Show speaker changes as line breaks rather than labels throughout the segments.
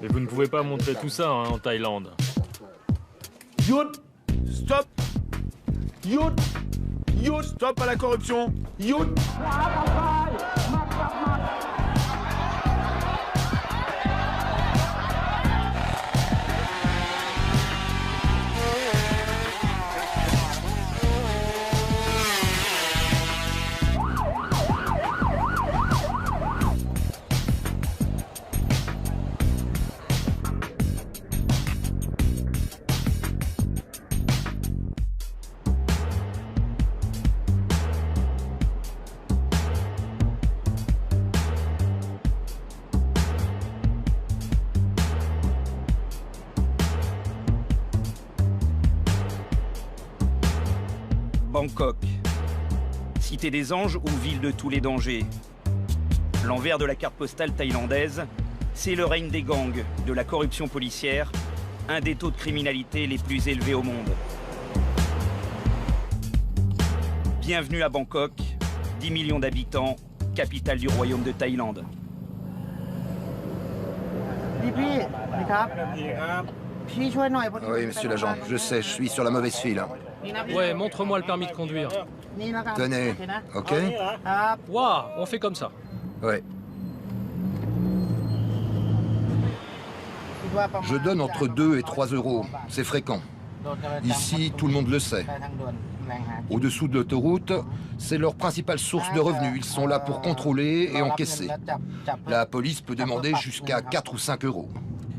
Et vous ne pouvez pas montrer tout ça hein, en Thaïlande.
Youth, stop. Youth, stop à la corruption. Youth.
Bangkok, cité des anges ou ville de tous les dangers. L'envers de la carte postale thaïlandaise, c'est le règne des gangs, de la corruption policière, un des taux de criminalité les plus élevés au monde. Bienvenue à Bangkok, 10 millions d'habitants, capitale du royaume de Thaïlande.
Oui, monsieur l'agent, je sais, je suis sur la mauvaise file.
Ouais, montre-moi le permis de conduire.
Tenez, ok?
Waouh, on fait comme ça.
Ouais. Je donne entre 2 et 3 euros, c'est fréquent. Ici, tout le monde le sait. Au-dessous de l'autoroute, c'est leur principale source de revenus. Ils sont là pour contrôler et encaisser. La police peut demander jusqu'à 4 ou 5 euros.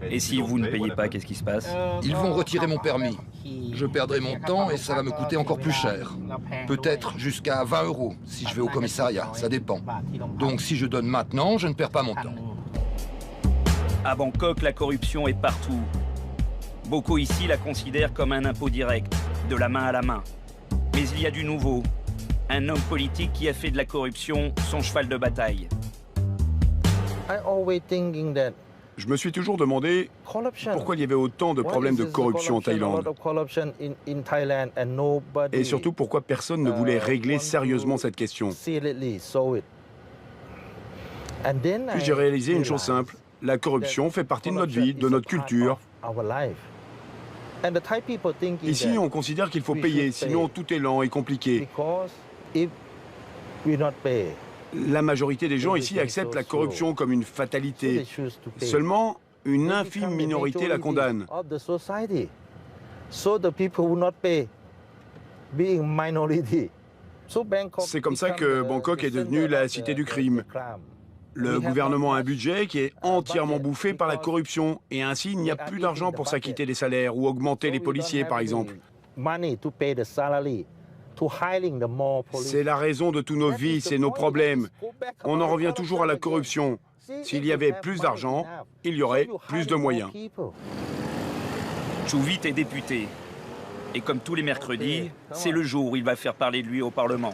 Et si vous ne payez pas, qu'est-ce qui se passe?
Ils vont retirer mon permis. Je perdrai mon temps et ça va me coûter encore plus cher. Peut-être jusqu'à 20 euros si je vais au commissariat, ça dépend. Donc si je donne maintenant, je ne perds pas mon temps.
À Bangkok, la corruption est partout. Beaucoup ici la considèrent comme un impôt direct, de la main à la main. Mais il y a du nouveau. Un homme politique qui a fait de la corruption son cheval de bataille.
Je me suis toujours demandé pourquoi il y avait autant de problèmes de corruption en Thaïlande. Et surtout pourquoi personne ne voulait régler sérieusement cette question. Puis j'ai réalisé une chose simple. La corruption fait partie de notre vie, de notre culture. Ici, on considère qu'il faut payer, sinon tout est lent et compliqué. La majorité des gens ici acceptent la corruption comme une fatalité. Seulement, une infime minorité la condamne. C'est comme ça que Bangkok est devenue la cité du crime. Le gouvernement a un budget qui est entièrement bouffé par la corruption et ainsi il n'y a plus d'argent pour s'acquitter des salaires ou augmenter les policiers par exemple. C'est la raison de tous nos vices et nos problèmes. On en revient toujours à la corruption. S'il y avait plus d'argent, il y aurait plus de moyens.
Chouvit est député. Et comme tous les mercredis, c'est le jour où il va faire parler de lui au Parlement.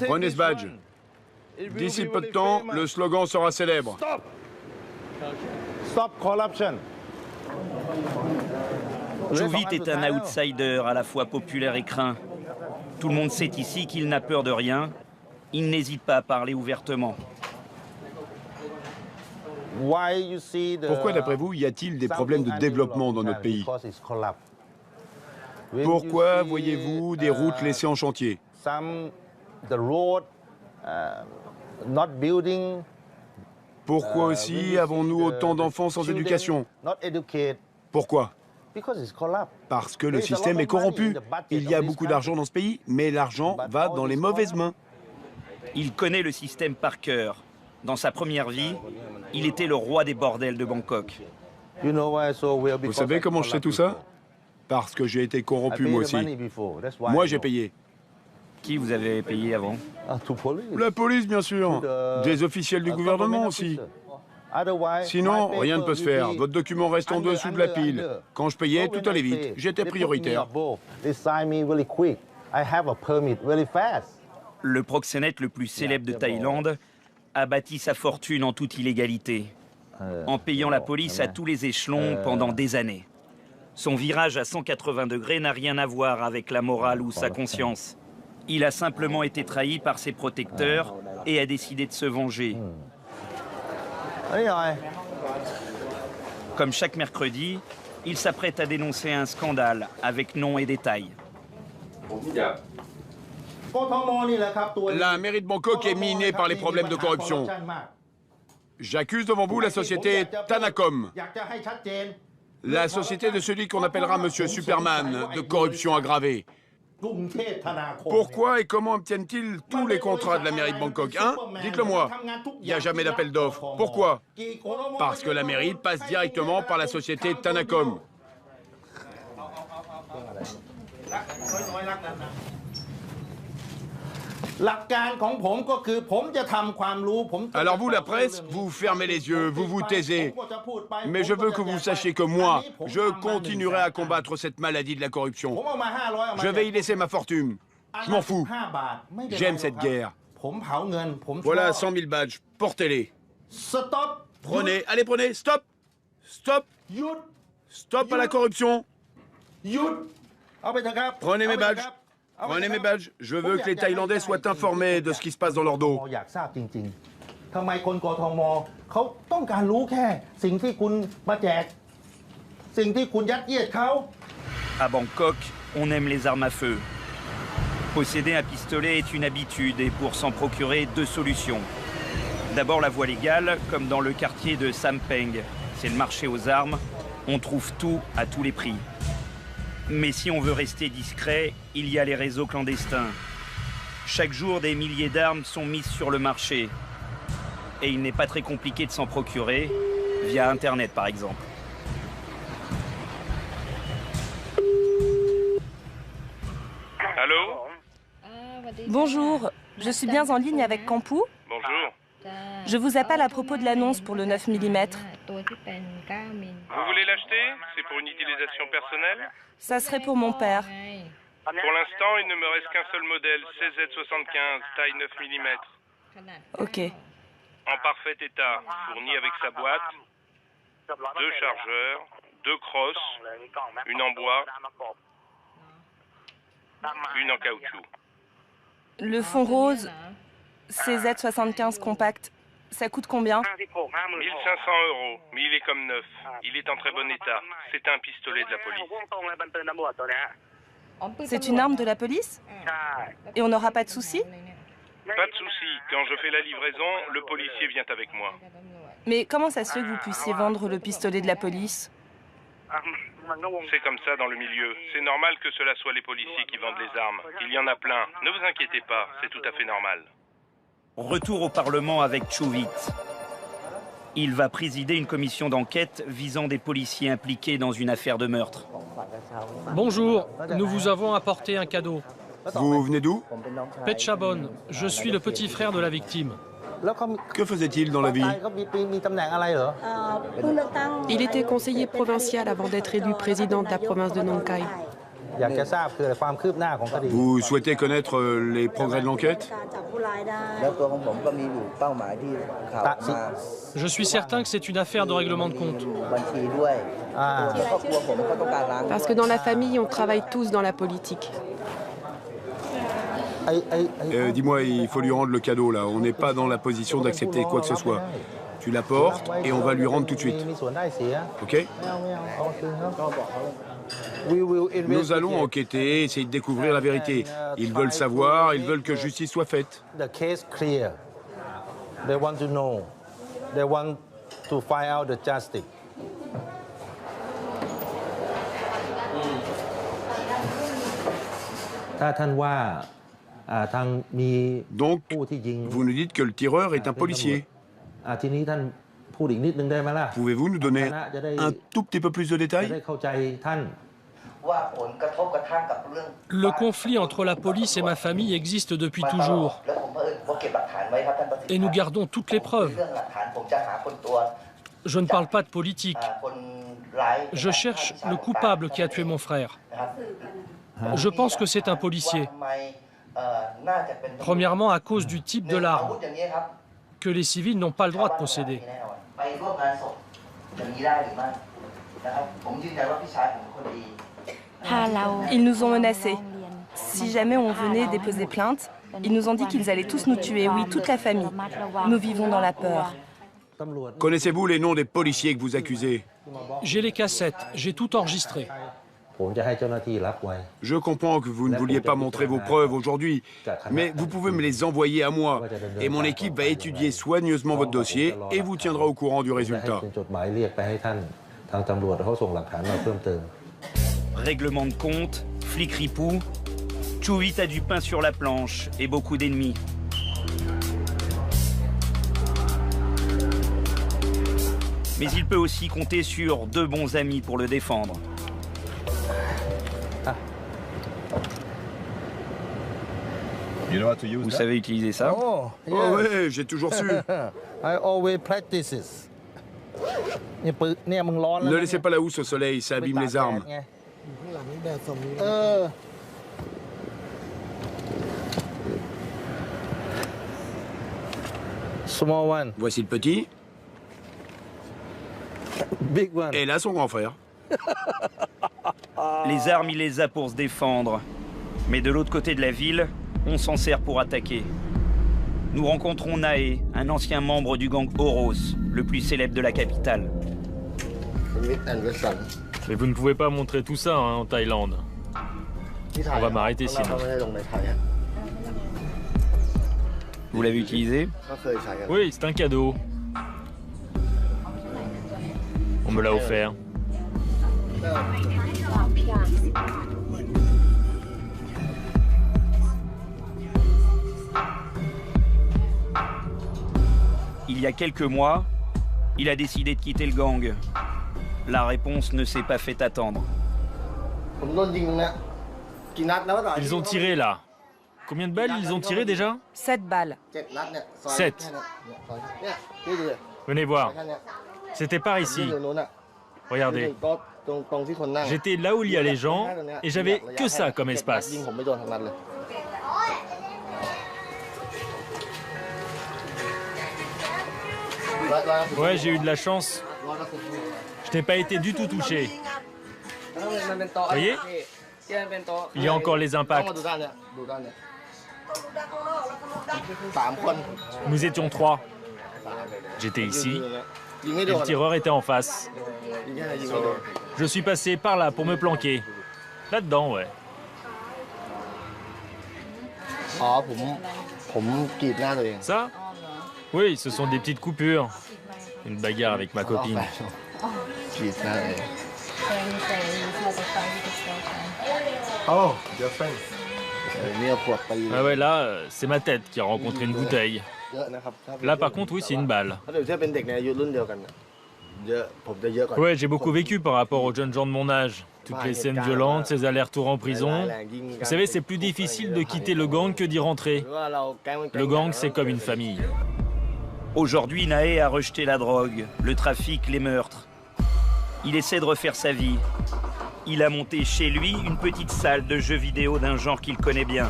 Prenez ce badge. D'ici peu de temps, le slogan sera célèbre.
Stop corruption.
Chouvit est un outsider à la fois populaire et craint. Tout le monde sait ici qu'il n'a peur de rien. Il n'hésite pas à parler ouvertement.
Pourquoi, d'après vous, y a-t-il des problèmes de développement dans notre pays? Pourquoi voyez-vous des routes laissées en chantier? Pourquoi aussi avons-nous autant d'enfants sans éducation? Pourquoi? Parce que le système est corrompu. Il y a beaucoup d'argent dans ce pays, mais l'argent va dans les mauvaises mains.
Il connaît le système par cœur. Dans sa première vie, il était le roi des bordels de Bangkok.
Vous savez comment je sais tout ça? Parce que j'ai été corrompu moi aussi. Moi, j'ai payé.
Qui vous avez payé avant?
La police, bien sûr. Des officiels du gouvernement aussi. Sinon, rien ne peut se faire. Votre document reste en dessous de la pile. Quand je payais, tout allait vite. J'étais prioritaire.
Le proxénète le plus célèbre de Thaïlande a bâti sa fortune en toute illégalité, en payant la police à tous les échelons pendant des années. Son virage à 180 degrés n'a rien à voir avec la morale ou sa conscience. Il a simplement été trahi par ses protecteurs et a décidé de se venger. Comme chaque mercredi, il s'apprête à dénoncer un scandale avec nom et détails.
La mairie de Bangkok est minée par les problèmes de corruption. J'accuse devant vous la société Thanacom, la société de celui qu'on appellera Monsieur Superman, de corruption aggravée. Pourquoi et comment obtiennent-ils tous les contrats de la mairie de Bangkok, hein? Dites-le moi. Il n'y a jamais d'appel d'offres. Pourquoi? Parce que la mairie passe directement par la société Thanacom. Alors vous, la presse, vous fermez les yeux, vous vous taisez. Mais je veux que vous sachiez que moi, je continuerai à combattre cette maladie de la corruption. Je vais y laisser ma fortune. Je m'en fous. J'aime cette guerre. Voilà 100 000 badges. Portez-les. Prenez. Allez, prenez. Stop. Stop. Stop à la corruption. Prenez mes badges. Prenez mes badges. Je veux que les Thaïlandais soient informés de ce qui se passe dans leur dos.
À Bangkok, on aime les armes à feu. Posséder un pistolet est une habitude et pour s'en procurer, deux solutions. D'abord la voie légale, comme dans le quartier de Sampeng. C'est le marché aux armes. On trouve tout à tous les prix. Mais si on veut rester discret, il y a les réseaux clandestins. Chaque jour, des milliers d'armes sont mises sur le marché. Et il n'est pas très compliqué de s'en procurer, via Internet par exemple.
Allô?
Bonjour, je suis bien en ligne avec Kampu.
Bonjour.
Je vous appelle à propos de l'annonce pour le 9 mm.
Vous voulez l'acheter? C'est pour une utilisation personnelle?
Ça serait pour mon père.
Pour l'instant, il ne me reste qu'un seul modèle, CZ75, taille 9 mm.
Ok.
En parfait état, fourni avec sa boîte, 2 chargeurs, 2 crosses, une en bois, une en caoutchouc.
Le fond rose, CZ75 compact, ça coûte combien?
1 500 €, mais il est comme neuf. Il est en très bon état. C'est un pistolet de la police.
C'est une arme de la police? Et on n'aura pas de soucis?
Pas de souci. Quand je fais la livraison, le policier vient avec moi.
Mais comment ça se fait que vous puissiez vendre le pistolet de la police?
C'est comme ça dans le milieu. C'est normal que cela soit les policiers qui vendent les armes. Il y en a plein. Ne vous inquiétez pas, c'est tout à fait normal.
Retour au Parlement avec Chuvit. Il va présider une commission d'enquête visant des policiers impliqués dans une affaire de meurtre.
Bonjour, nous vous avons apporté un cadeau.
Vous venez d'où?
Petchabon, je suis le petit frère de la victime.
Que faisait-il dans la vie?
Il était conseiller provincial avant d'être élu président de la province de Nong Khai.
Vous souhaitez connaître les progrès de l'enquête?
Je suis certain que c'est une affaire de règlement de compte.
Parce que dans la famille, on travaille tous dans la politique.
Dis-moi, il faut lui rendre le cadeau, là. On n'est pas dans la position d'accepter quoi que ce soit. Tu l'apportes et on va lui rendre tout de suite. Ok? Nous allons enquêter, essayer de découvrir la vérité. Ils veulent savoir, ils veulent que justice soit faite. Donc, vous nous dites que le tireur est un policier. Pouvez-vous nous donner un tout petit peu plus de détails?
Le conflit entre la police et ma famille existe depuis toujours. Et nous gardons toutes les preuves. Je ne parle pas de politique. Je cherche le coupable qui a tué mon frère. Je pense que c'est un policier. Premièrement, à cause du type de l'arme, que les civils n'ont pas le droit de posséder.
Ils nous ont menacés. Si jamais on venait déposer plainte, ils nous ont dit qu'ils allaient tous nous tuer, oui, toute la famille. Nous vivons dans la peur.
Connaissez-vous les noms des policiers que vous accusez?
J'ai les cassettes, j'ai tout enregistré.
Je comprends que vous ne vouliez pas montrer vos preuves aujourd'hui, mais vous pouvez me les envoyer à moi. Et mon équipe va étudier soigneusement votre dossier et vous tiendra au courant du résultat.
Règlement de compte, flic ripou, Chouvit a du pain sur la planche et beaucoup d'ennemis. Mais il peut aussi compter sur 2 bons amis pour le défendre. Vous savez utiliser ça?
Oh ouais, j'ai toujours su. Ne laissez pas la housse au soleil, ça abîme les armes. Voici le petit. Et là, son grand frère.
Les armes, il les a pour se défendre. Mais de l'autre côté de la ville, on s'en sert pour attaquer. Nous rencontrons Nae, un ancien membre du gang Oros, le plus célèbre de la capitale.
Mais vous ne pouvez pas montrer tout ça en Thaïlande. On va m'arrêter sinon.
Vous l'avez utilisé?
Oui, c'est un cadeau. On me l'a offert.
Il y a quelques mois, il a décidé de quitter le gang. La réponse ne s'est pas fait attendre.
Ils ont tiré là. Combien de balles ils ont tiré déjà?
7 balles.
7. Venez voir. C'était par ici. Regardez. J'étais là où il y a les gens et j'avais que ça comme espace. Ouais, j'ai eu de la chance. Je n'ai pas été du tout touché. Vous voyez? Il y a encore les impacts. Nous étions 3. J'étais ici et le tireur était en face. Je suis passé par là pour me planquer. Là-dedans, ouais. Ça? Oui, ce sont des petites coupures. Une bagarre avec ma copine.
Oh,
Ah ouais, là, c'est ma tête qui a rencontré une bouteille. Là, par contre, oui, c'est une balle. Ouais, j'ai beaucoup vécu par rapport aux jeunes gens de mon âge. Toutes les scènes violentes, ces allers-retours en prison. Vous savez, c'est plus difficile de quitter le gang que d'y rentrer. Le gang, c'est comme une famille.
Aujourd'hui, Nae a rejeté la drogue, le trafic, les meurtres. Il essaie de refaire sa vie. Il a monté chez lui une petite salle de jeux vidéo d'un genre qu'il connaît bien.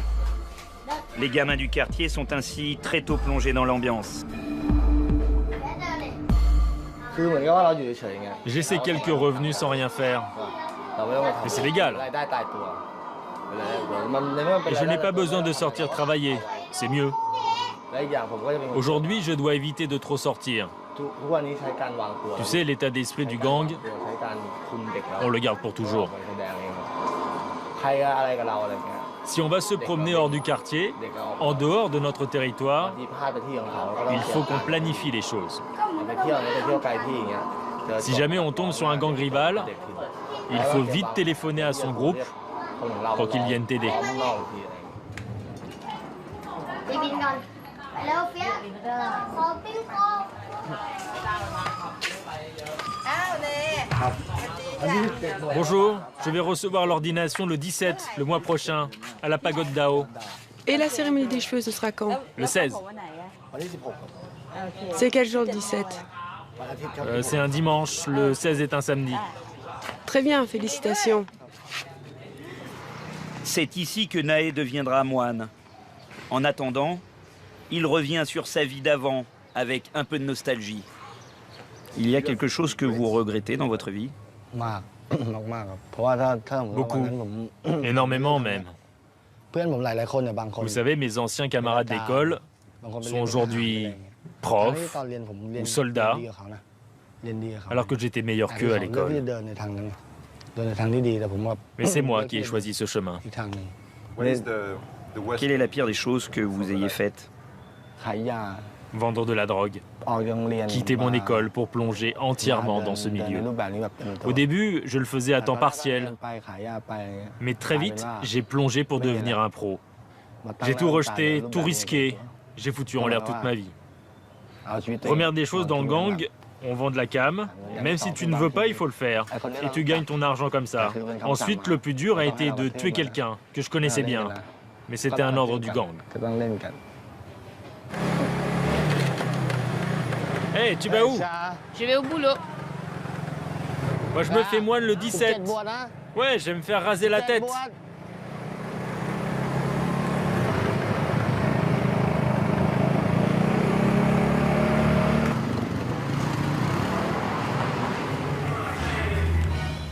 Les gamins du quartier sont ainsi très tôt plongés dans l'ambiance.
J'essaie quelques revenus sans rien faire. Mais c'est légal. Et je n'ai pas besoin de sortir travailler. C'est mieux. Aujourd'hui, je dois éviter de trop sortir. Tu sais, l'état d'esprit du gang, on le garde pour toujours. Si on va se promener hors du quartier, en dehors de notre territoire, il faut qu'on planifie les choses. Si jamais on tombe sur un gang rival, il faut vite téléphoner à son groupe pour qu'ils viennent t'aider. Bonjour, je vais recevoir l'ordination le 17, le mois prochain, à la pagode Dao.
Et la cérémonie des cheveux, ce sera quand?
Le 16.
C'est quel jour le 17?
C'est un dimanche, le 16 est un samedi.
Très bien, félicitations.
C'est ici que Nae deviendra moine. En attendant, il revient sur sa vie d'avant, avec un peu de nostalgie. Il y a quelque chose que vous regrettez dans votre vie?
Beaucoup. Énormément même. Vous savez, mes anciens camarades d'école sont aujourd'hui prof ou soldat, alors que j'étais meilleur qu'eux à l'école. Mais c'est moi qui ai choisi ce chemin.
Quelle est la pire des choses que vous ayez faites?
Vendre de la drogue. Quitter mon école pour plonger entièrement dans ce milieu. Au début, je le faisais à temps partiel. Mais très vite, j'ai plongé pour devenir un pro. J'ai tout rejeté, tout risqué. J'ai foutu en l'air toute ma vie. Première des choses dans le gang, on vend de la cam. Même si tu ne veux pas, il faut le faire. Et tu gagnes ton argent comme ça. Ensuite, le plus dur a été de tuer quelqu'un que je connaissais bien. Mais c'était un ordre du gang. Hey, tu vas où?
Je vais au boulot.
Moi, je me fais moine le 17. Ouais, je vais me faire raser la tête.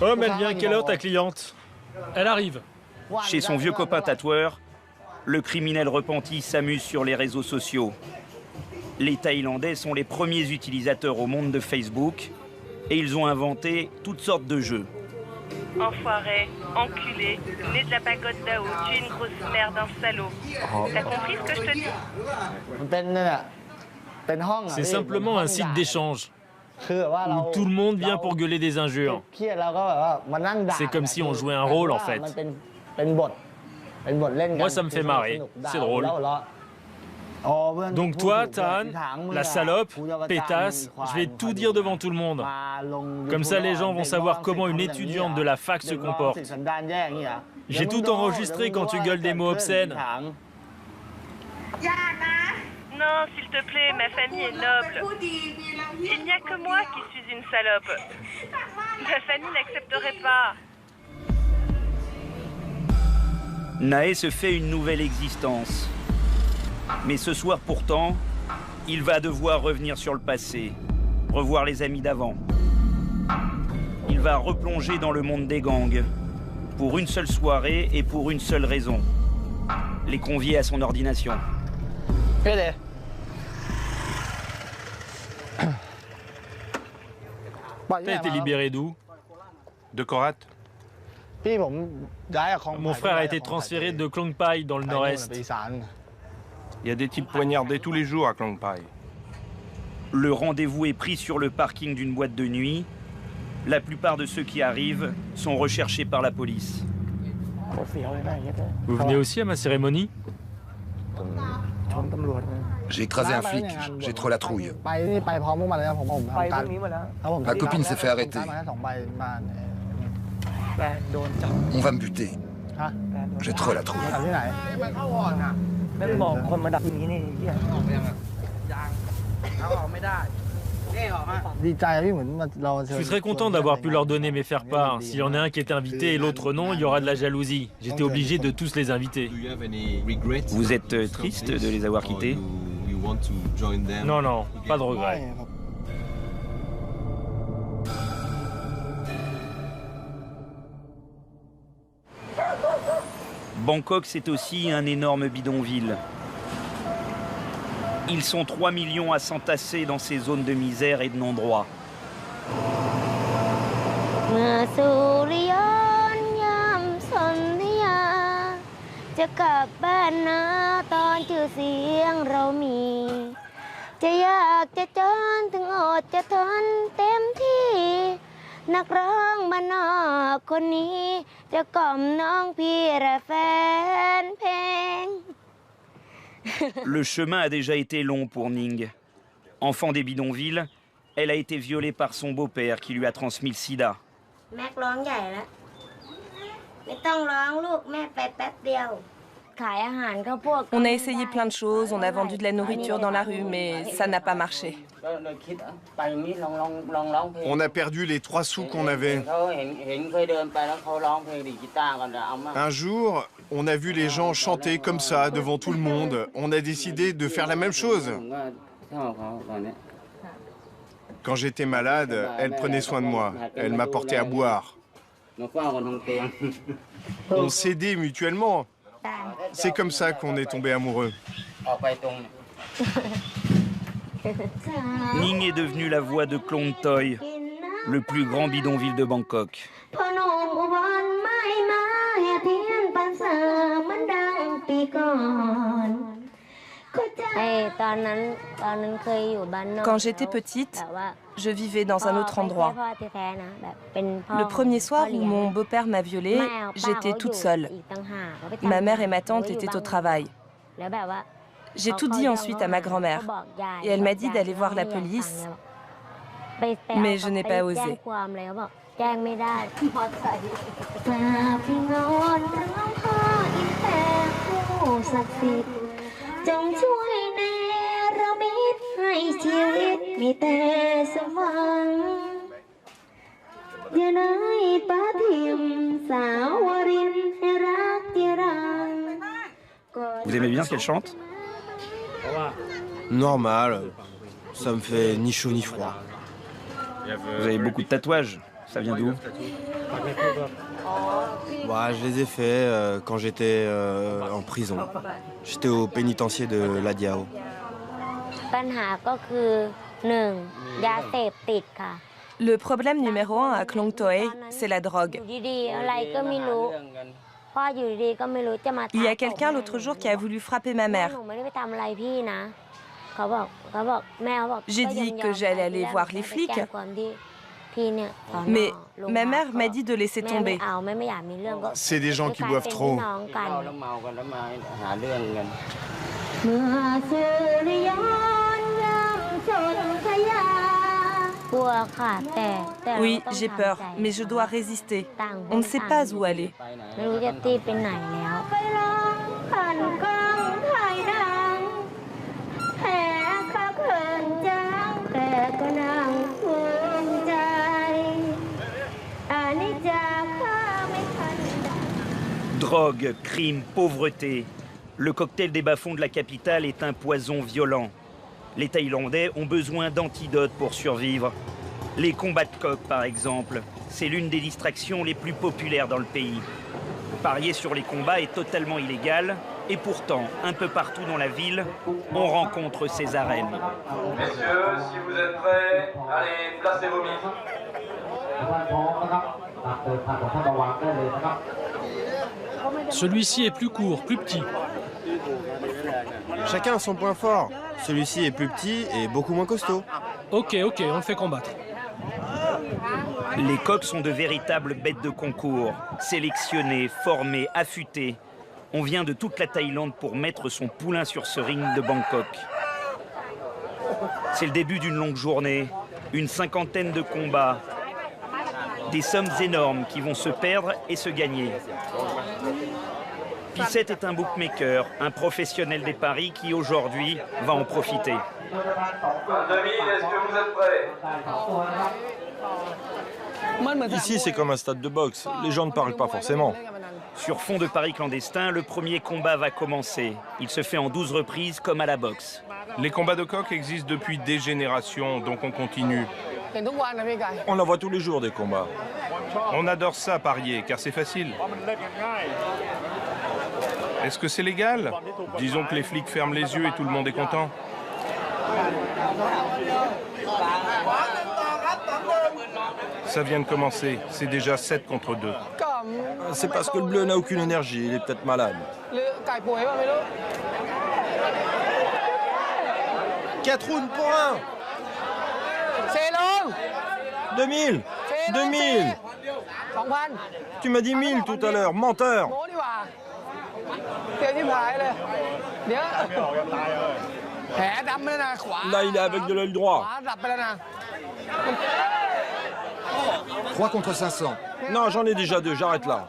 Oh, mais elle vient à quelle heure ta cliente?
Elle arrive.
Chez son vieux copain tatoueur, le criminel repenti s'amuse sur les réseaux sociaux. Les Thaïlandais sont les premiers utilisateurs au monde de Facebook et ils ont inventé toutes sortes de jeux.
Enfoiré, enculé, né de la pagode d'Ao, tu es une grosse merde, un salaud. T'as compris ce que je te dis?
C'est simplement un site d'échange où tout le monde vient pour gueuler des injures. C'est comme si on jouait un rôle en fait. Moi, ça me fait marrer, c'est drôle. Donc toi, Tan, la salope, pétasse, je vais tout dire devant tout le monde. Comme ça, les gens vont savoir comment une étudiante de la fac se comporte. J'ai tout enregistré quand tu gueules des mots obscènes.
Non, s'il te plaît, ma famille est noble. Il n'y a que moi qui suis une salope. Ma famille n'accepterait pas.
Nae se fait une nouvelle existence. Mais ce soir pourtant, il va devoir revenir sur le passé, revoir les amis d'avant. Il va replonger dans le monde des gangs, pour une seule soirée et pour une seule raison. Les convier à son ordination.
T'as été libéré d'où?
De Korat?
Mon frère a été transféré de Klong Pai dans le nord-est.
Il y a des types poignardés tous les jours à Klong Pai.
Le rendez-vous est pris sur le parking d'une boîte de nuit. La plupart de ceux qui arrivent sont recherchés par la police.
Vous venez aussi à ma cérémonie?
J'ai écrasé un flic, j'ai trop la trouille. Ma copine s'est fait arrêter. On va me buter. J'ai trop la trouille.
Je suis très content d'avoir pu leur donner mes faire-part. S'il y en a un qui est invité et l'autre non, il y aura de la jalousie. J'étais obligé de tous les inviter.
Vous êtes triste de les avoir quittés?
Non, non, pas de regret.
Bangkok, c'est aussi un énorme bidonville. Ils sont 3 millions à s'entasser dans ces zones de misère et de non-droit. Le chemin a déjà été long pour Ning. Enfant des bidonvilles, elle a été violée par son beau-père qui lui a transmis le sida.
On a essayé plein de choses, on a vendu de la nourriture dans la rue, mais ça n'a pas marché.
On a perdu les 3 sous qu'on avait. Un jour, on a vu les gens chanter comme ça devant tout le monde. On a décidé de faire la même chose. Quand j'étais malade, elle prenait soin de moi. Elle m'apportait à boire. On s'aidait mutuellement. C'est comme ça qu'on est tombés amoureux.
Ning est devenu la voix de Klong Toy, le plus grand bidonville de Bangkok.
Quand j'étais petite, je vivais dans un autre endroit. Le premier soir où mon beau-père m'a violée, j'étais toute seule. Ma mère et ma tante étaient au travail. J'ai tout dit ensuite à ma grand-mère et elle m'a dit d'aller voir la police, mais je n'ai pas osé.
Vous aimez bien ce qu'elle chante?
Normal, ça me fait ni chaud ni froid.
Vous avez beaucoup de tatouages, ça vient d'où?
Ouais, je les ai faits quand j'étais en prison. J'étais au pénitencier de La Diao.
Le problème numéro 1 à Klong Toei, c'est la drogue. Il y a quelqu'un l'autre jour qui a voulu frapper ma mère. J'ai dit que j'allais aller voir les flics, mais ma mère m'a dit de laisser tomber.
C'est des gens qui boivent trop.
Oui, j'ai peur, mais je dois résister. On ne sait pas où aller.
Drogue, crime, pauvreté. Le cocktail des bas-fonds de la capitale est un poison violent. Les Thaïlandais ont besoin d'antidotes pour survivre. Les combats de coqs, par exemple, c'est l'une des distractions les plus populaires dans le pays. Parier sur les combats est totalement illégal, et pourtant, un peu partout dans la ville, on rencontre ces arènes.
Messieurs, si vous êtes prêts, allez, placez vos mises.
Celui-ci est plus court, plus petit.
Chacun a son point fort. Celui-ci est plus petit et beaucoup moins costaud.
Ok, on le fait combattre.
Les coqs sont de véritables bêtes de concours, sélectionnés, formés, affûtés. On vient de toute la Thaïlande pour mettre son poulain sur ce ring de Bangkok. C'est le début d'une longue journée, une cinquantaine de combats, des sommes énormes qui vont se perdre et se gagner. Pissette est un bookmaker, un professionnel des paris qui aujourd'hui va en profiter.
2000, est-ce que vous êtes prêts?
Ici, c'est comme un stade de boxe. Les gens ne parlent pas forcément.
Sur fond de paris clandestins, le premier combat va commencer. Il se fait en 12 reprises comme à la boxe.
Les combats de coqs existent depuis des générations, donc on continue.
On en voit tous les jours des combats.
On adore ça, parier, car c'est facile. Est-ce que c'est légal? Disons que les flics ferment les yeux et tout le monde est content. Ça vient de commencer. C'est déjà 7 contre 2.
C'est parce que le bleu n'a aucune énergie. Il est peut-être malade. 4 rounds pour 1. 2000. 2000. Tu m'as dit 1000 tout à l'heure, menteur. Là, il est avec de l'œil droit.
3 contre 500.
Non, j'en ai déjà 2, j'arrête là.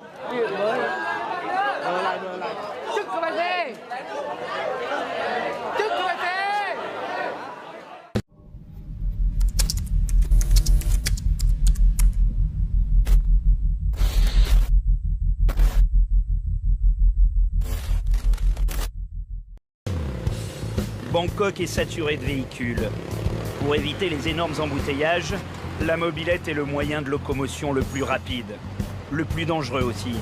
Bangkok est saturé de véhicules. Pour éviter les énormes embouteillages, la mobilette est le moyen de locomotion le plus rapide, le plus dangereux aussi.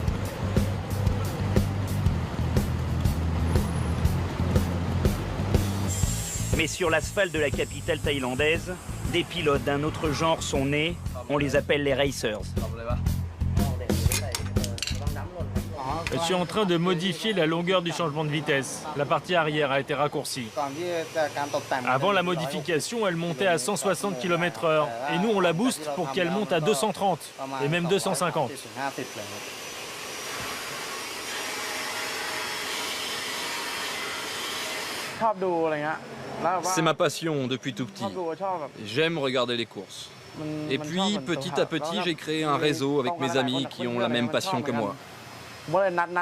Mais sur l'asphalte de la capitale thaïlandaise, des pilotes d'un autre genre sont nés, on les appelle les racers.
Je suis en train de modifier la longueur du changement de vitesse. La partie arrière a été raccourcie. Avant la modification, elle montait à 160 km/h. Et nous, on la booste pour qu'elle monte à 230 et même 250.
C'est ma passion depuis tout petit. J'aime regarder les courses. Et puis, petit à petit, j'ai créé un réseau avec mes amis qui ont la même passion que moi.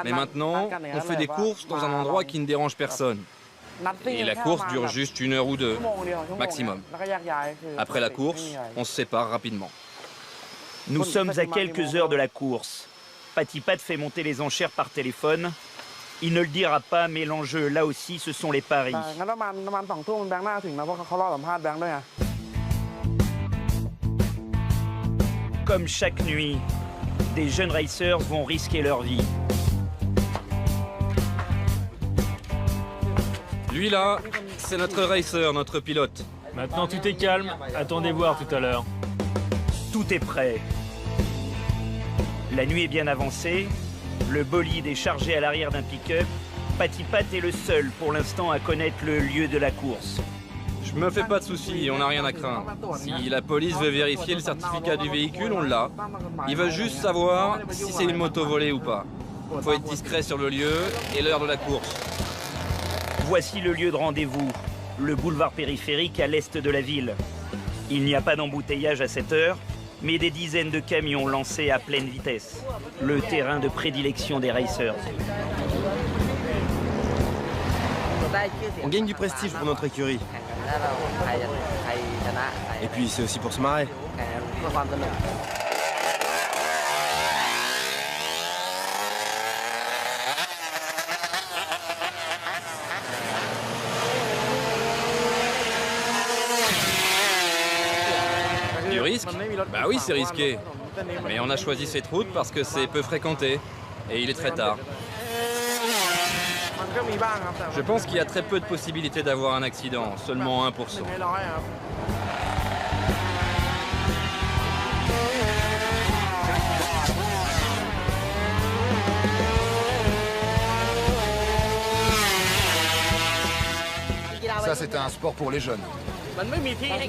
Mais maintenant, on fait des courses dans un endroit qui ne dérange personne. Et la course dure juste 1 heure ou 2, maximum. Après la course, on se sépare rapidement.
Nous sommes à quelques heures de la course. Patipat fait monter les enchères par téléphone. Il ne le dira pas, mais l'enjeu, là aussi, ce sont les paris. Comme chaque nuit, des jeunes racers vont risquer leur vie.
Lui là, c'est notre racer, notre pilote.
Maintenant tout est calme, attendez voir tout à l'heure.
Tout est prêt. La nuit est bien avancée, le bolide est chargé à l'arrière d'un pick-up. Patipat est le seul pour l'instant à connaître le lieu de la course.
Je me fais pas de soucis, on n'a rien à craindre. Si la police veut vérifier le certificat du véhicule, on l'a. Il veut juste savoir si c'est une moto volée ou pas. Il faut être discret sur le lieu et l'heure de la course.
Voici le lieu de rendez-vous, le boulevard périphérique à l'est de la ville. Il n'y a pas d'embouteillage à cette heure, mais des dizaines de camions lancés à pleine vitesse. Le terrain de prédilection des racers.
On gagne du prestige pour notre écurie. Et puis c'est aussi pour se marrer.
Du risque? Bah oui, c'est risqué. Mais on a choisi cette route parce que c'est peu fréquenté. Et il est très tard. Je pense qu'il y a très peu de possibilités d'avoir un accident, seulement 1%.
Ça, c'est un sport pour les jeunes.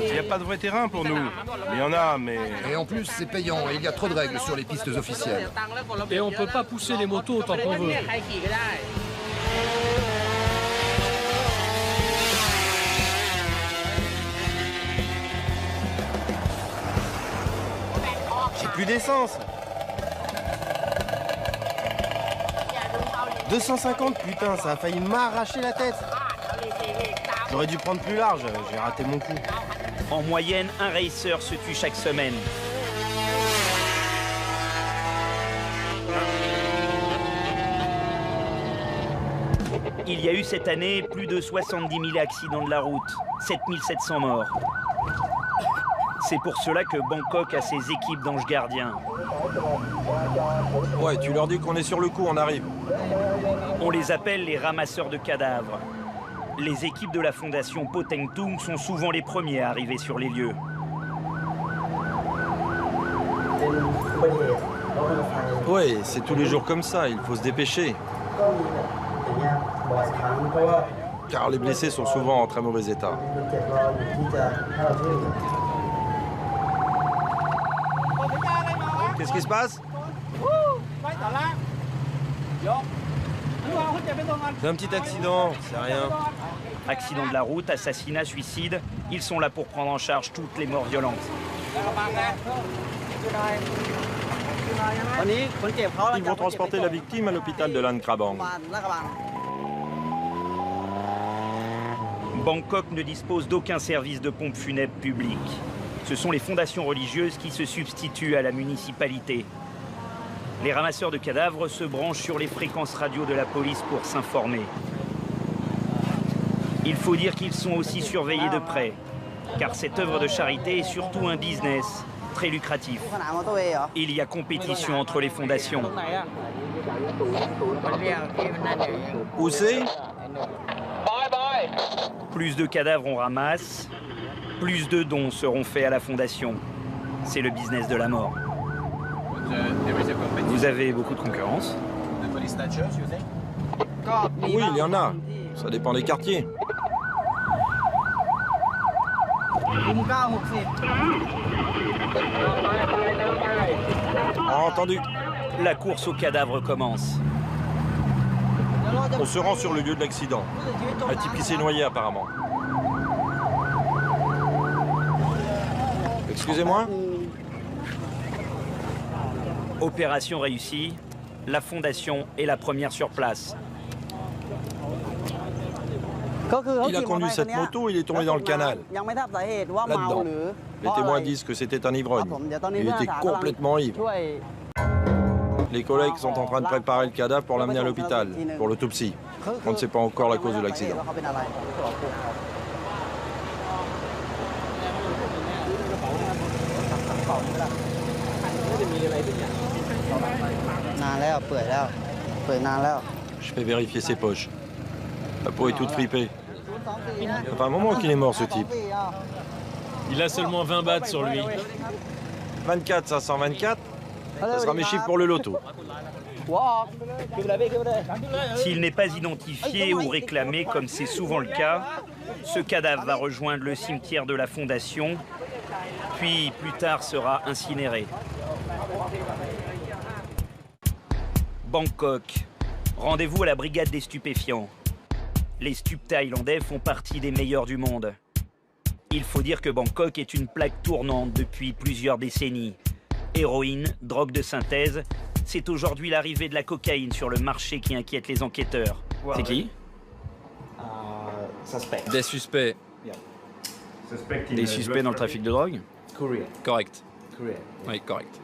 Il n'y a pas de vrai terrain pour nous. Il y en a, mais...
Et en plus, c'est payant et il y a trop de règles sur les pistes officielles.
Et on peut pas pousser les motos autant qu'on veut.
J'ai plus d'essence. 250, putain, ça a failli m'arracher la tête. J'aurais dû prendre plus large, j'ai raté mon coup.
En moyenne, un racer se tue chaque semaine. Il y a eu cette année plus de 70 000 accidents de la route, 7 700 morts. C'est pour cela que Bangkok a ses équipes d'anges gardiens.
Ouais, tu leur dis qu'on est sur le coup, on arrive.
On les appelle les ramasseurs de cadavres. Les équipes de la fondation Poteng Tung sont souvent les premiers à arriver sur les lieux.
Ouais, c'est tous les jours comme ça, il faut se dépêcher. Car les blessés sont souvent en très mauvais état. Qu'est-ce qui se passe? C'est un petit accident, c'est rien.
Accident de la route, assassinat, suicide, ils sont là pour prendre en charge toutes les morts violentes.
Ils vont transporter la victime à l'hôpital de Lan Krabang.
Bangkok ne dispose d'aucun service de pompe funèbre public. Ce sont les fondations religieuses qui se substituent à la municipalité. Les ramasseurs de cadavres se branchent sur les fréquences radio de la police pour s'informer. Il faut dire qu'ils sont aussi surveillés de près, car cette œuvre de charité est surtout un business très lucratif. Il y a compétition entre les fondations.
Où c'est?
Bye bye.
Plus de cadavres on ramasse, plus de dons seront faits à la fondation. C'est le business de la mort. Vous avez beaucoup de concurrence?
Oui, il y en a. Ça dépend des quartiers. Entendu.
La course aux cadavres commence.
On se rend sur le lieu de l'accident. Un type qui s'est noyé apparemment. Excusez-moi?
Opération réussie, la fondation est la première sur place.
Il a conduit cette moto, il est tombé dans le canal. Là-dedans. Les témoins disent que c'était un ivrogne. Il était complètement ivre. Les collègues sont en train de préparer le cadavre pour l'amener à l'hôpital, pour l'autopsie. On ne sait pas encore la cause de l'accident. Je vais vérifier ses poches. La peau est toute fripée. Ça fait un moment qu'il est mort, ce type.
Il a seulement 20 bahts sur lui.
24, 524, ça sera mes chiffres pour le loto.
S'il n'est pas identifié ou réclamé, comme c'est souvent le cas, ce cadavre va rejoindre le cimetière de la Fondation, puis plus tard sera incinéré. Bangkok. Rendez-vous à la brigade des stupéfiants. Les stupes thaïlandais font partie des meilleurs du monde. Il faut dire que Bangkok est une plaque tournante depuis plusieurs décennies. Héroïne, drogue de synthèse, c'est aujourd'hui l'arrivée de la cocaïne sur le marché qui inquiète les enquêteurs. C'est qui?
Des suspects.
Des suspects dans le trafic de drogue?
Correct. Oui, correct.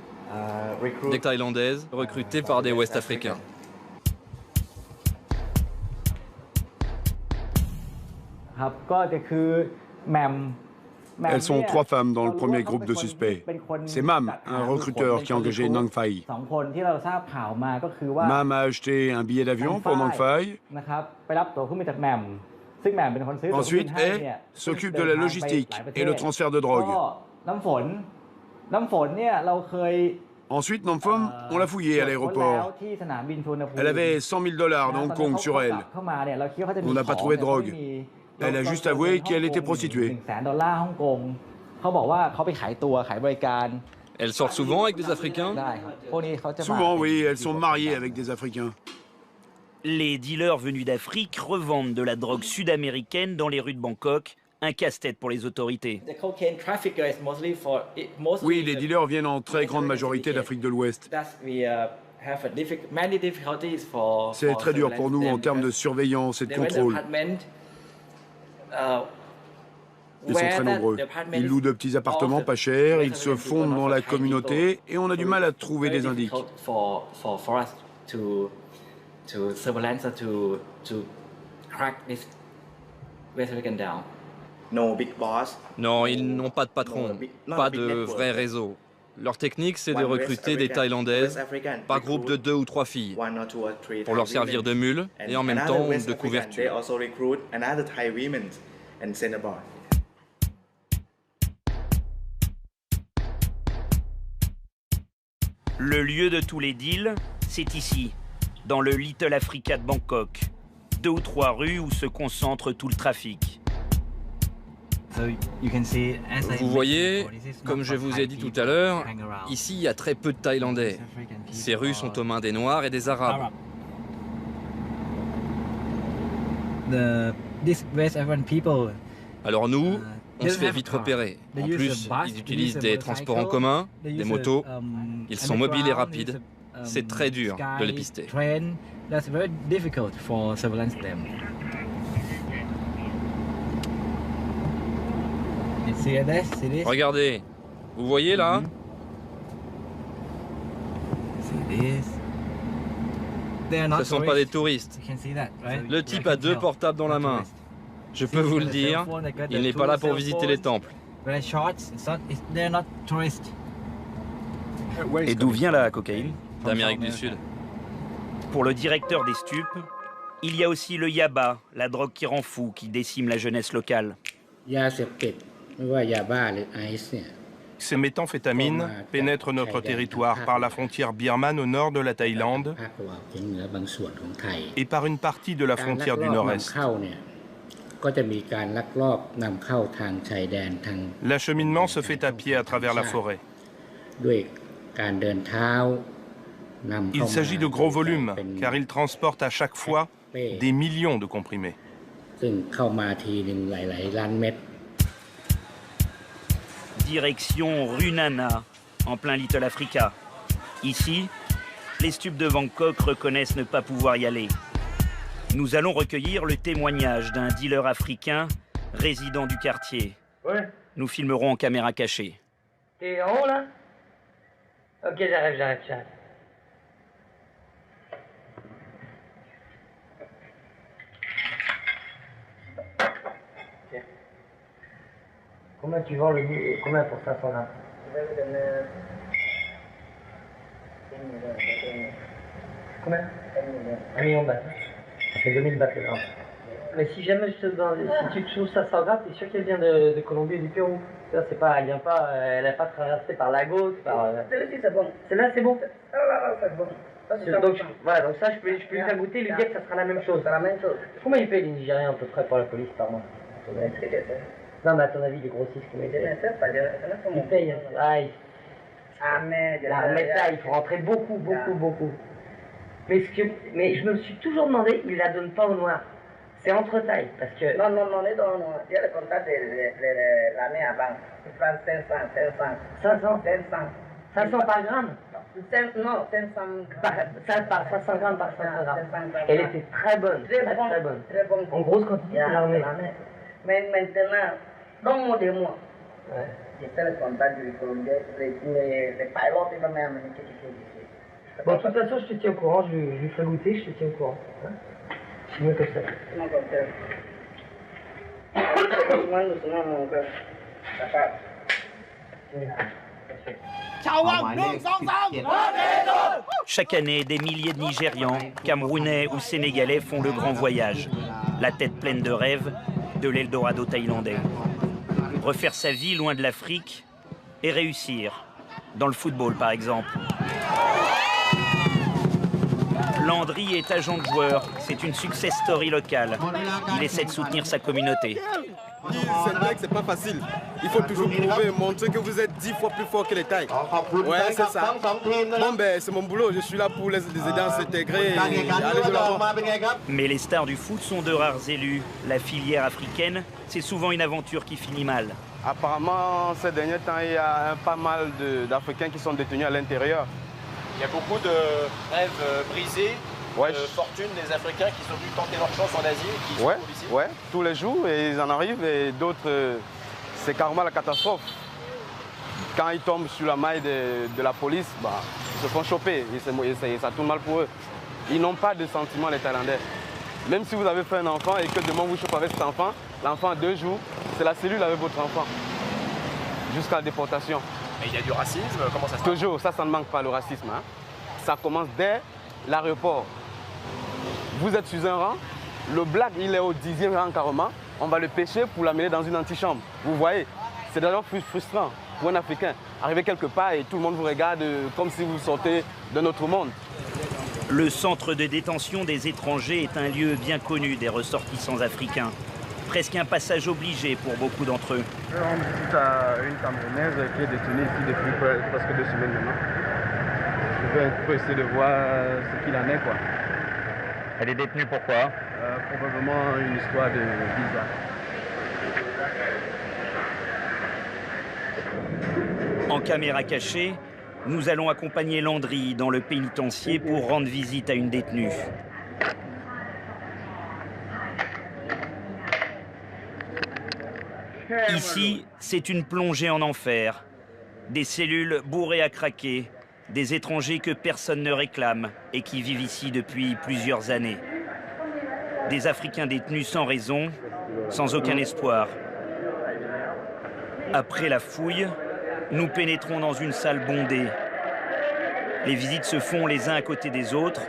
Des Thaïlandaises recrutées par des Ouest-Africains.
Elles sont 3 femmes dans le premier groupe de suspects. C'est Mam, un recruteur qui a engagé Nang Phai. Mam a acheté un billet d'avion pour Nang Phai. Ensuite, He s'occupe de la logistique et le transfert de drogue. Ensuite, Namphom, on l'a fouillée à l'aéroport. Elle avait 100 000 $ de Hong Kong sur elle. On n'a pas trouvé de drogue. Elle a juste avoué qu'elle était prostituée.
Elles sortent souvent avec des Africains?
Souvent, oui, elles sont mariées avec des Africains.
Les dealers venus d'Afrique revendent de la drogue sud-américaine dans les rues de Bangkok, un casse-tête pour les autorités.
Oui, les dealers viennent en très grande majorité d'Afrique de l'Ouest. C'est très dur pour nous en termes de surveillance et de contrôle. Ils sont très nombreux. Ils louent de petits appartements pas chers, ils se fondent dans la communauté et on a du mal à trouver des indices.
Non, ils n'ont pas de patron, pas de vrai réseau. Leur technique, c'est de recruter des Thaïlandaises par groupe de 2 ou 3 filles pour leur servir de mule et en même temps de couverture.
Le lieu de tous les deals, c'est ici, dans le Little Africa de Bangkok. 2 ou 3 rues où se concentre tout le trafic.
Vous voyez, comme je vous ai dit tout à l'heure, ici il y a très peu de Thaïlandais. Ces rues sont aux mains des Noirs et des Arabes. Alors nous, on se fait vite repérer. En plus, ils utilisent des transports en commun, des motos. Ils sont mobiles et rapides. C'est très dur de les pister. Regardez, vous voyez là? Ce ne sont pas des touristes. Le type a 2 portables dans la main. Je peux vous le dire, il n'est pas là pour visiter les temples.
Et d'où vient la cocaïne?
D'Amérique du Sud.
Pour le directeur des stupes, Il y a aussi le yaba, la drogue qui rend fou, qui décime la jeunesse locale.
Ces méthamphétamines pénètrent notre territoire par la frontière birmane au nord de la Thaïlande et par une partie de la frontière du nord-est. L'acheminement se fait à pied à travers la forêt. Il s'agit de gros volumes, car ils transportent à chaque fois des millions de comprimés.
Direction Runana, en plein Little Africa. Ici, les stupes de Bangkok reconnaissent ne pas pouvoir y aller. Nous allons recueillir le témoignage d'un dealer africain résident du quartier.
Ouais.
Nous filmerons en caméra cachée.
T'es en haut là? Ok, j'arrive. Okay. Combien tu vends combien pour 500 grammes? Combien? 1 million de bahts. Ça fait 2000 bahts le gramme. Mais si jamais si tu trouves 500 grammes, t'es sûr qu'elle vient de Colombie et du Pérou? C'est pas, elle n'a pas traversé par Lagos, par... Celle-là, c'est bon. Celle-là, c'est bon. Ah, c'est bon. Donc, voilà, donc ça, je peux lui faire goûter, lui dire que ça sera la même chose. C'est la même chose. Combien ils payent les Nigériens à peu près pour la police par mois? Non, mais à ton avis, les grossistes, combien ils payent? Mais ça, il faut rentrer beaucoup. Mais je me suis toujours demandé, ils la donnent pas au noir. C'est entre tailles, parce que... Non, on est dans le noir. Il y a le contact de l'année avant. Tu prends 500 par gramme? Non, 500 grammes par 500 grammes. Elle était très bonne, très bonne. En grosse quantité, c'est l'armée. Mais maintenant, donne-moi des mois. Ouais. J'ai fait le contact du Colombien, les pilotes, ils vont m'amener quelque chose ici. Bon, de toute façon, je te tiens au courant, je lui fais goûter, je te tiens au courant. Hein? C'est mieux comme ça. Non, comme ça.
Chaque année, des milliers de Nigérians, Camerounais ou Sénégalais font le grand voyage. La tête pleine de rêves de l'Eldorado thaïlandais. Refaire sa vie loin de l'Afrique et réussir. Dans le football, par exemple. Landry est agent de joueur. C'est une success story locale. Il essaie de soutenir sa communauté.
C'est vrai que c'est pas facile. Il faut toujours prouver, montrer que vous êtes 10 fois plus fort que les Thaïs. Ouais, c'est ça. Bon, ben, c'est mon boulot. Je suis là pour les aider à s'intégrer et aller de l'avant.
Mais les stars du foot sont de rares élus. La filière africaine, c'est souvent une aventure qui finit mal.
Apparemment, ces derniers temps, il y a pas mal d'Africains qui sont détenus à l'intérieur.
Il y a beaucoup de rêves brisés.
Ouais.
Fortune des Africains qui sont venus tenter leur chance en Asie et qui sont ici.
Ouais, tous les jours, et ils en arrivent, et d'autres, c'est carrément la catastrophe. Quand ils tombent sur la maille de la police, bah, ils se font choper, et ça tourne mal pour eux. Ils n'ont pas de sentiments, les Thaïlandais. Même si vous avez fait un enfant et que demain vous chopez avec cet enfant, l'enfant a 2 jours, c'est la cellule avec votre enfant, jusqu'à la déportation.
Et il y a du racisme, comment ça se passe?
Toujours, ça ne manque pas le racisme. Hein. Ça commence dès l'aéroport. Vous êtes sur un rang, le black il est au 10e rang carrément, on va le pêcher pour l'amener dans une antichambre. Vous voyez, c'est déjà frustrant pour un Africain. Arriver quelque part et tout le monde vous regarde comme si vous sortez d'un autre monde.
Le centre de détention des étrangers est un lieu bien connu des ressortissants africains. Presque un passage obligé pour beaucoup d'entre eux.
On visite une Camerounaise qui est détenue ici depuis presque 2 semaines maintenant. Je vais un peu essayer de voir ce qu'il en est, quoi.
Elle est détenue pourquoi?
Probablement une histoire de visa.
En caméra cachée, nous allons accompagner Landry dans le pénitencier pour rendre visite à une détenue. Ici, c'est une plongée en enfer. Des cellules bourrées à craquer, des étrangers que personne ne réclame et qui vivent ici depuis plusieurs années. Des Africains détenus sans raison, sans aucun espoir. Après la fouille, nous pénétrons dans une salle bondée. Les visites se font les uns à côté des autres.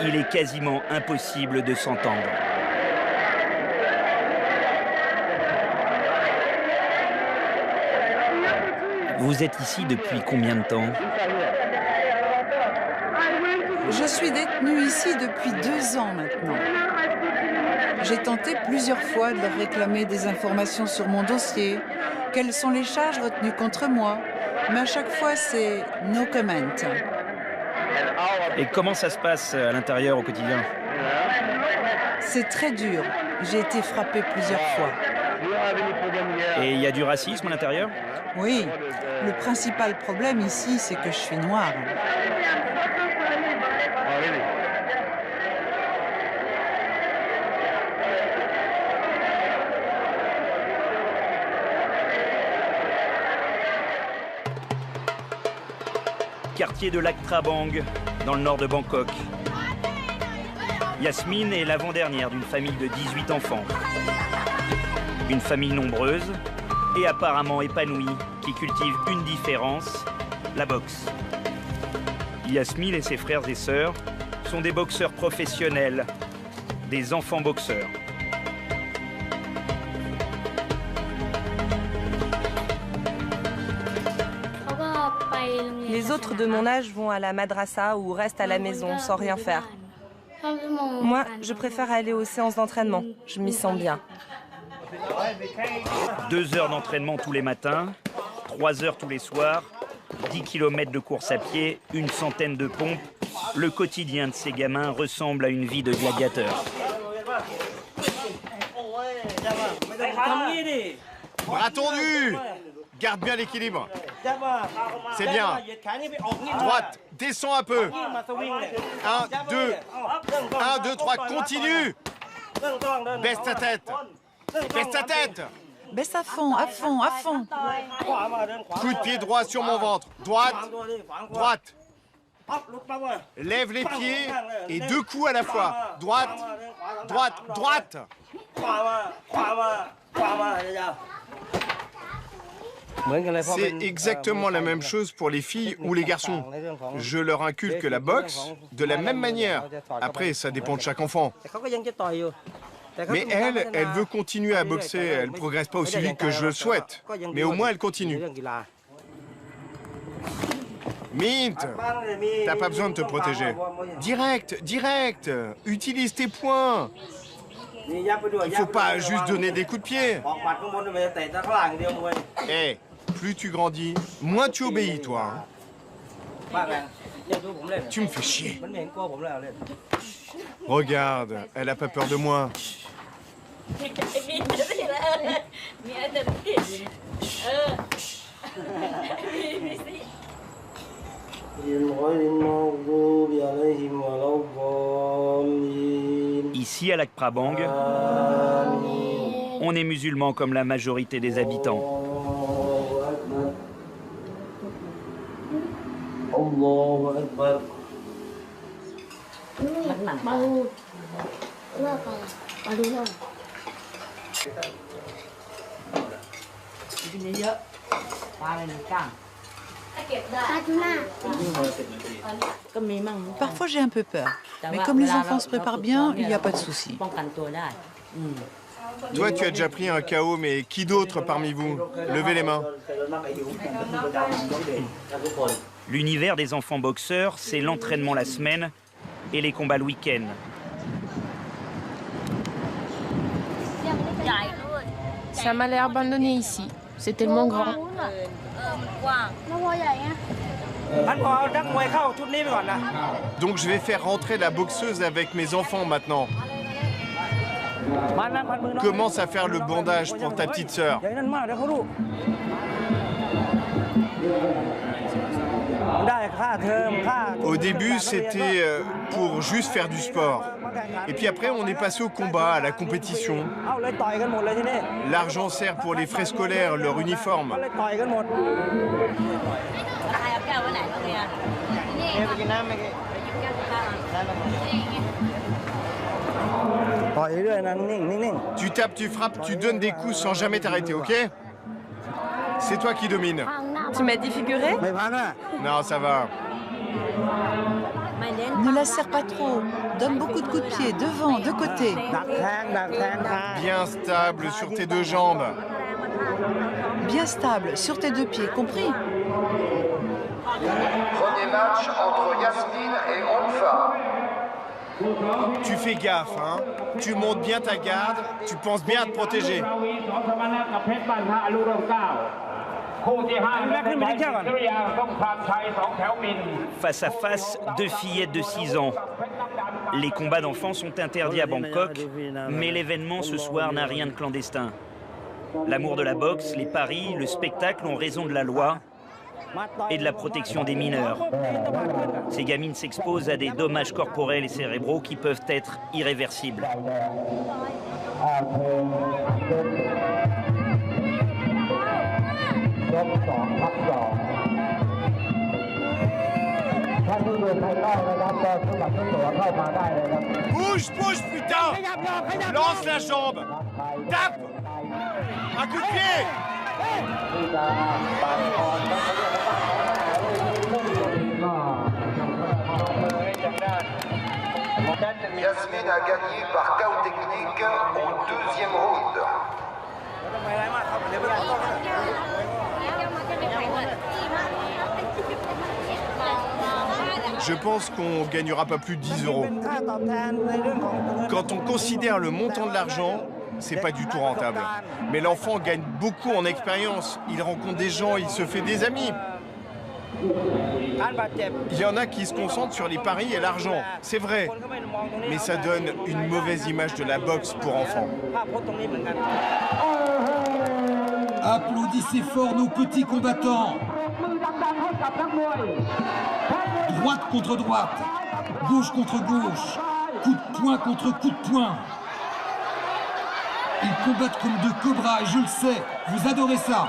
il est quasiment impossible de s'entendre. Vous êtes ici depuis combien de temps?
Je suis détenue ici depuis 2 ans maintenant. J'ai tenté plusieurs fois de leur réclamer des informations sur mon dossier, quelles sont les charges retenues contre moi, mais à chaque fois c'est « no comment ».
Et comment ça se passe à l'intérieur au quotidien?
C'est très dur. J'ai été frappée plusieurs fois.
Et il y a du racisme à l'intérieur?
Oui. Le principal problème ici, c'est que je suis noire.
Quartier de Lac Prabang, dans le nord de Bangkok. Yasmine est l'avant-dernière d'une famille de 18 enfants. Une famille nombreuse et apparemment épanouie qui cultive une différence, la boxe. Yasmine et ses frères et sœurs sont des boxeurs professionnels, des enfants boxeurs.
Les autres de mon âge vont à la madrasa ou restent à la maison sans rien faire. Moi, je préfère aller aux séances d'entraînement. Je m'y sens bien.
2 heures d'entraînement tous les matins, 3 heures tous les soirs, 10 km de course à pied, une centaine de pompes. Le quotidien de ces gamins ressemble à une vie de gladiateur.
Bras tendus! Garde bien l'équilibre. C'est bien. Droite, descends un peu. 1, 2. 1, 2, 3, continue. Baisse ta tête. Baisse ta tête.
Baisse à fond, à fond, à fond.
Coup de pied droit sur mon ventre. Droite. Droite. Lève les pieds et 2 coups à la fois. Droite. Droite. Droite. C'est exactement la même chose pour les filles ou les garçons. Je leur inculque la boxe de la même manière. Après, ça dépend de chaque enfant. Mais elle veut continuer à boxer. Elle ne progresse pas aussi vite que je le souhaite. Mais au moins, elle continue. Mint, t'as pas besoin de te protéger. Direct, direct. Utilise tes poings. Il faut pas juste donner des coups de pied. Hé, plus tu grandis, moins tu obéis, toi. Tu me fais chier. Regarde, elle a pas peur de moi.
Ici, à Lac Prabang, on est musulman comme la majorité des habitants.
Parfois, j'ai un peu peur. Mais comme les enfants se préparent bien, il n'y a pas de souci.
Toi, tu as déjà pris un KO, mais qui d'autre parmi vous? Levez les mains.
L'univers des enfants boxeurs, c'est l'entraînement la semaine et les combats le week-end.
Ça m'a l'air abandonné ici. C'est tellement grand.
Donc je vais faire rentrer la boxeuse avec mes enfants maintenant. Commence à faire le bandage pour ta petite sœur. Au début, c'était pour juste faire du sport. Et puis après, on est passé au combat, à la compétition. L'argent sert pour les frais scolaires, leur uniforme. Tu tapes, tu frappes, tu donnes des coups sans jamais t'arrêter, ok? C'est toi qui domines.
Tu m'as dit figurer?
Non, ça va.
Ne la serre pas trop. Donne beaucoup de coups de pied, devant, de côté.
Bien stable sur tes deux jambes.
Bien stable, sur tes deux pieds, compris?
Premier match entre Yasmine et Onfa.
Tu fais gaffe, hein. Tu montes bien ta garde, tu penses bien à te protéger.
Face à face, deux fillettes de 6 ans. Les combats d'enfants sont interdits à Bangkok, mais l'événement ce soir n'a rien de clandestin. L'amour de la boxe, les paris, le spectacle ont raison de la loi et de la protection des mineurs. Ces gamines s'exposent à des dommages corporels et cérébraux qui peuvent être irréversibles.
Bouge, bouge, putain! Lance la jambe! Tape! Un coup de pied!
Yasmine a gagné par chaos technique au deuxième round.
Je pense qu'on gagnera pas plus de 10 €. Quand on considère le montant de l'argent, c'est pas du tout rentable. Mais l'enfant gagne beaucoup en expérience. Il rencontre des gens, il se fait des amis. Il y en a qui se concentrent sur les paris et l'argent, c'est vrai. Mais ça donne une mauvaise image de la boxe pour enfants.
Applaudissez fort nos petits combattants. Droite contre droite, gauche contre gauche, coup de poing contre coup de poing. Ils combattent comme deux cobras et je le sais, vous adorez ça.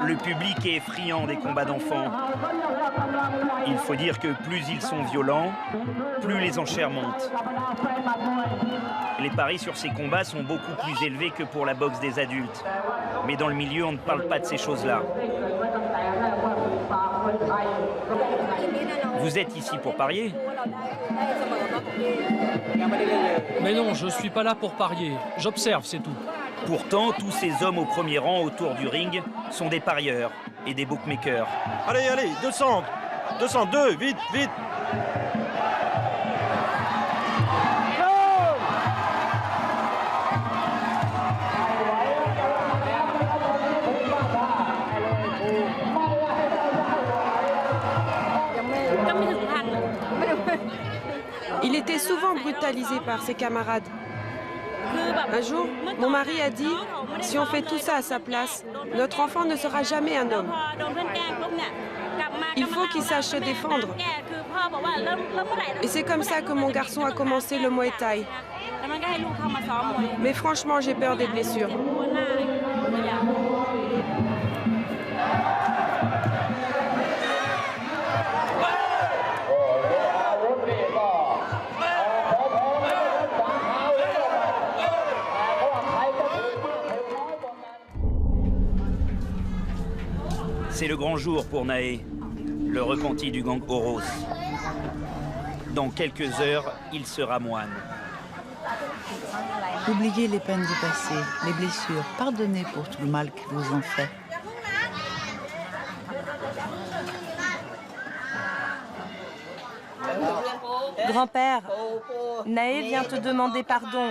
Le public est friand des combats d'enfants. Il faut dire que plus ils sont violents, plus les enchères montent. Les paris sur ces combats sont beaucoup plus élevés que pour la boxe des adultes. Mais dans le milieu, on ne parle pas de ces choses-là. Vous êtes ici pour parier?
Mais non, je suis pas là pour parier. J'observe, c'est tout.
Pourtant, tous ces hommes au premier rang autour du ring sont des parieurs et des bookmakers.
Allez, allez, 200, 202, vite, vite.
Il était souvent brutalisé par ses camarades. Un jour, mon mari a dit, si on fait tout ça à sa place, notre enfant ne sera jamais un homme. Il faut qu'il sache se défendre. Et c'est comme ça que mon garçon a commencé le Muay Thai. Mais franchement, j'ai peur des blessures.
C'est le grand jour pour Nae, le repenti du gang Oros. Dans quelques heures, il sera moine.
Oubliez les peines du passé, les blessures. Pardonnez pour tout le mal qu'ils vous ont fait.
Grand-père, Nae vient te demander pardon.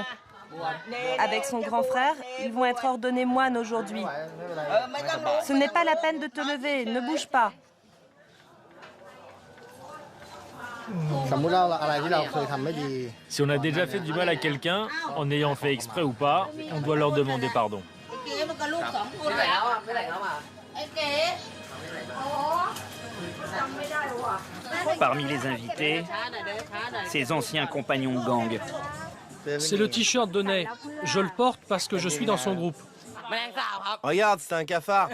Avec son grand frère, ils vont être ordonnés moines aujourd'hui. Ce n'est pas la peine de te lever, ne bouge pas.
Si on a déjà fait du mal à quelqu'un, en ayant fait exprès ou pas, on doit leur demander pardon.
Parmi les invités, ses anciens compagnons de gang.
C'est le t-shirt de Nae. Je le porte parce que je suis dans son groupe.
Regarde, c'est un cafard.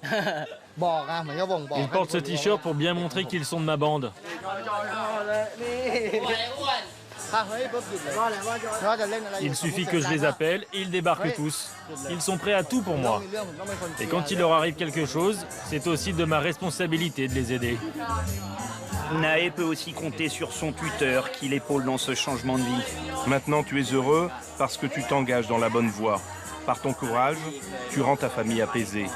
Ils portent ce t-shirt pour bien montrer qu'ils sont de ma bande. Il suffit que je les appelle et ils débarquent tous. Ils sont prêts à tout pour moi. Et quand il leur arrive quelque chose, c'est aussi de ma responsabilité de les aider.
Nae peut aussi compter sur son tuteur qui l'épaule dans ce changement de vie.
Maintenant, tu es heureux parce que tu t'engages dans la bonne voie. Par ton courage, tu rends ta famille apaisée.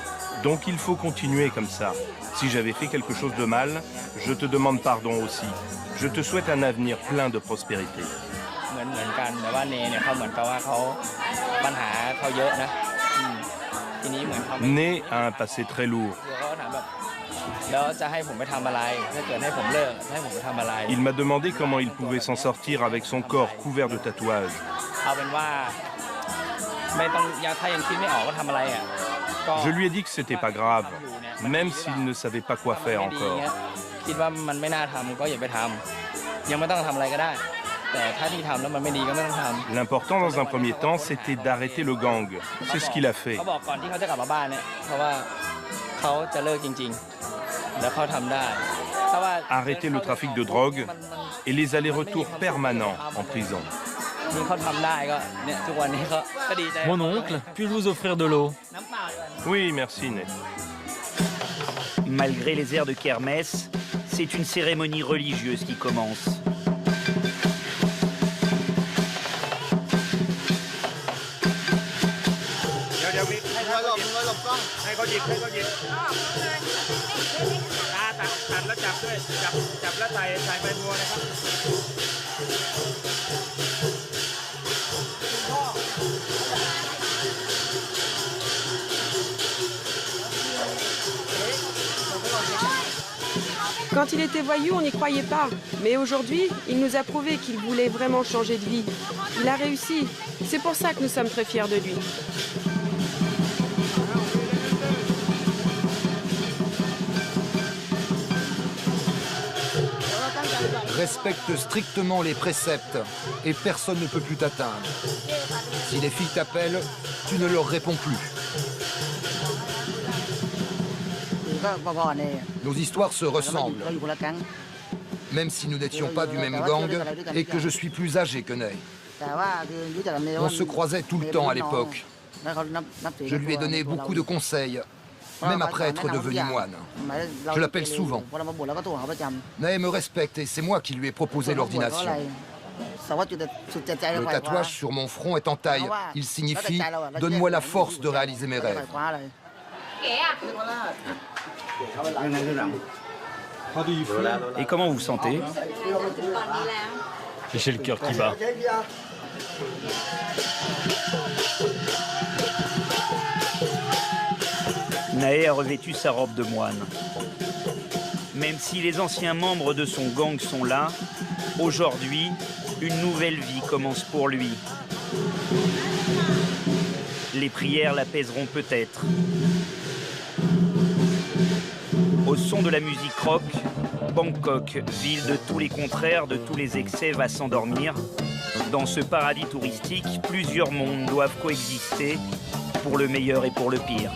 Donc il faut continuer comme ça. Si j'avais fait quelque chose de mal, je te demande pardon aussi. Je te souhaite un avenir plein de prospérité. Né a un passé très lourd. Il m'a demandé comment il pouvait s'en sortir avec son corps couvert de tatouages. Je lui ai dit que c'était pas grave, même s'il ne savait pas quoi faire encore. L'important dans un premier temps, c'était d'arrêter le gang. C'est ce qu'il a fait. Arrêter le trafic de drogue et les allers-retours permanents en prison.
Mon oncle, puis-je vous offrir de l'eau?
Oui, merci, Né.
Malgré les airs de kermesse, c'est une cérémonie religieuse qui commence.
Quand il était voyou, on n'y croyait pas. Mais aujourd'hui, il nous a prouvé qu'il voulait vraiment changer de vie. Il a réussi. C'est pour ça que nous sommes très fiers de lui.
Respecte strictement les préceptes et personne ne peut plus t'atteindre. Si les filles t'appellent, tu ne leur réponds plus. Nos histoires se ressemblent, même si nous n'étions pas du même gang et que je suis plus âgé que Ney. On se croisait tout le temps à l'époque. Je lui ai donné beaucoup de conseils, même après être devenu moine. Je l'appelle souvent. Ney me respecte et c'est moi qui lui ai proposé l'ordination. Le tatouage sur mon front est en taille. Il signifie « Donne-moi la force de réaliser mes rêves ».
Et comment vous vous sentez?
J'ai le cœur qui bat.
Nae a revêtu sa robe de moine. Même si les anciens membres de son gang sont là, aujourd'hui, une nouvelle vie commence pour lui. Les prières l'apaiseront peut-être. Au son de la musique rock, Bangkok, ville de tous les contraires, de tous les excès, va s'endormir. Dans ce paradis touristique, plusieurs mondes doivent coexister pour le meilleur et pour le pire.